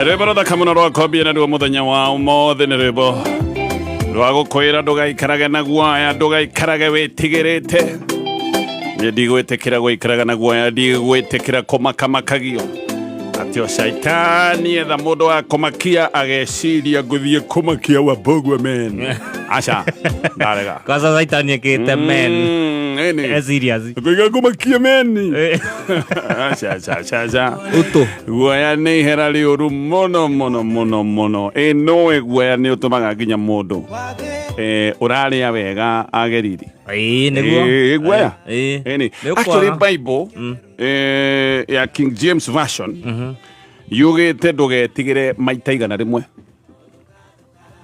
Rwimbo ruthaka muno rwa kombia na ruo muthenya wa mothe ni rwimbo rwa gukwira ndugaikarage na guoya ndugaikarage witigirite ndigwitikira guikaraga na guoya ndigwitikira kumakamakagio atio shaitani etha mundu wa kumakia ageciria nguthie kumakia wa bogwa men acha ndarega kwanza shaitani ekite men serious kuiga kumakia men acha uto guoya ni ihera riuru mono eno guoya ni utumaga nginya mundu uraria wega ageriri niguo guoya actually Bible ya King James version yugite ndugetigire maita igana rimwe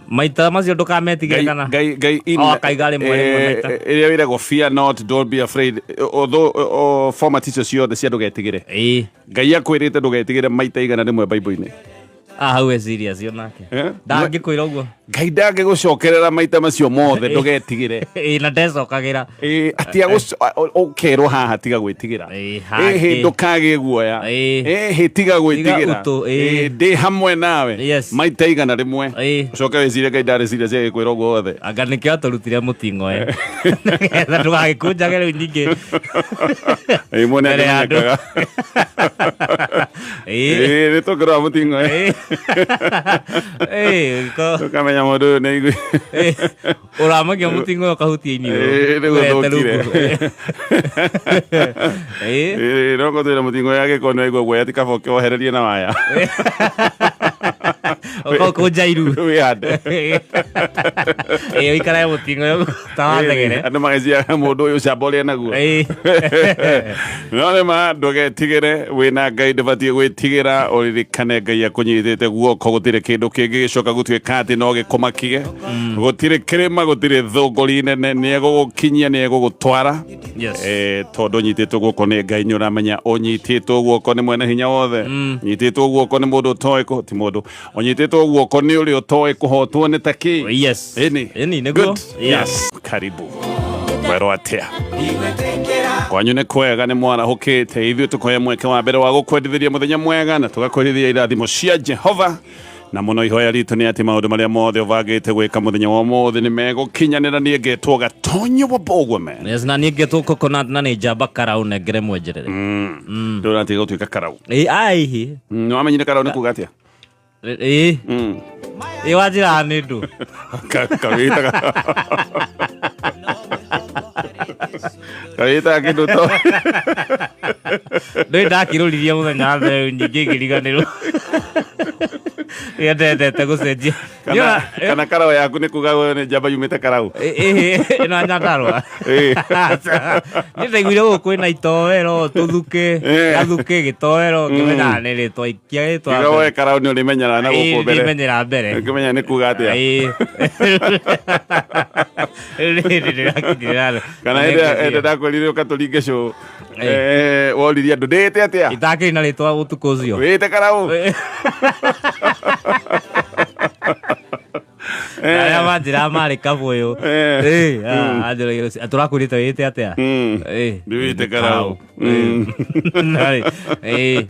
maita macio ndukametigire kana gai kaigari maita iria wirago fear not, don't be afraid, although former teachers yothe cia ndugetigire ngai akwirite ndugetigire maita igana rimwe Bible-ini hau serious yonake ndangikwira uguo ngai ndangigucokerera maita macio mothe ndugetigire na ndecokagira atia ukerwo haha tiga gwitigira ndukagie guoya tiga gwitigira ndi hamwe nawe maita igana rimwe ucoke wicirie ngai ndareciria cia gikwira uguo wothe anga nikio aturutire mutingo getha ndugagikunjage riu nyingi mwene nekaga nitukirwa mutingo ukamenya mundu ni igui uramagia mutingo ukahutia ini rongo twira mutingo ya gikono igua guoya tikaboke wohererie na waya kunjairu wihande ikara mutingo tawathegere andu mageciaga mundu uyu camboria naguo no ma ndugetigire wina ngai ndubatie gwitigira uririkane ngai akunyitite guoko gutire kindu kingi gicoka gutuika ati no gikumakie gutire kirima gutire thunguri nene ni egugukinyia ni egugutwara tondu nyititwo guoko ni ngai nyuramenya unyititwo guoko ni mwene hinya wothe nyititwo guoko ni mundu utoe ti mundu unyititwo guoko ni uri utoe kuhotwo ni taki eni niguo karibu kwero atia kwanyu ni kwega ni mwarahukite ithuĩ tukoya mweke wa mbere wa gukwendithiria muthenya mwega na tugakwendithia irathimo cia Jehova na muno ihoya ritu ni ati maundu maria mothe uvangite gwika muthenya wa mothe ni megukinyanira nie ngetwo Gatonyo wa bogwa men na nie ngetwo coconut na ni njamba karau nengere mwenjerere ndona ati gutuika karau ai no amenyire karau ni kuga atia wajira ni ndu kawita kawita kindu to ndoi ndakiruririe muthenya mbere nyingi ngiriganirwo ndendete gucenjia kana karau yaku ni kuga we ni njamba yumite karau ino nyandarwa ni ndaiguire guku kwina itowero tuthuke gathuke gitowero ngimenya ni ritwa ikia ritwa iga we karau ni ulimenyera na guku mbere ulimenyera mbere ngimenya ni kuga atia kana ende ndakwirire ukaturinge show woririe andu ndite atia itakiri na ritwa utuku ucio wite karau aya manjira mari kabuyu aturakurite wite atia wite karau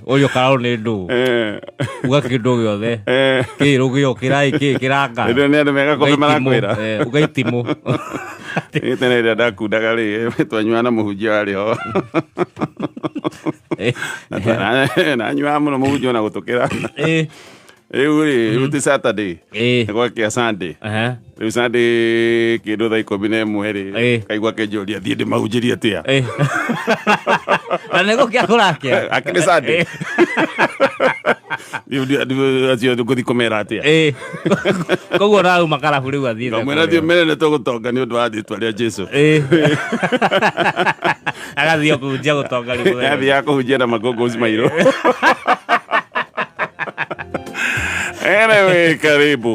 uyu karau ni ndu uga kindu giothe kirugio kirai kiranga ndio ni andu mega ko marakwira ugaitimu itene ndio ndakundaga ri twanywana muhunjia ari ho na nywa muno muhunjia na gutukira Uti Saturday kwa kia Sunday Sunday kindu thaa 11 kaigua kenjoria thie ndimahunjirie atia na nego kia kurakia akini Sunday acio nguthi kumera atia koguo rau makarabu riu athie mwena thie menene tugutonga ni undu wa thitwa ria Jesu agathie kuhunjia gutonga riu athie kuhunjia na magongozi mairo Anyway, karibu.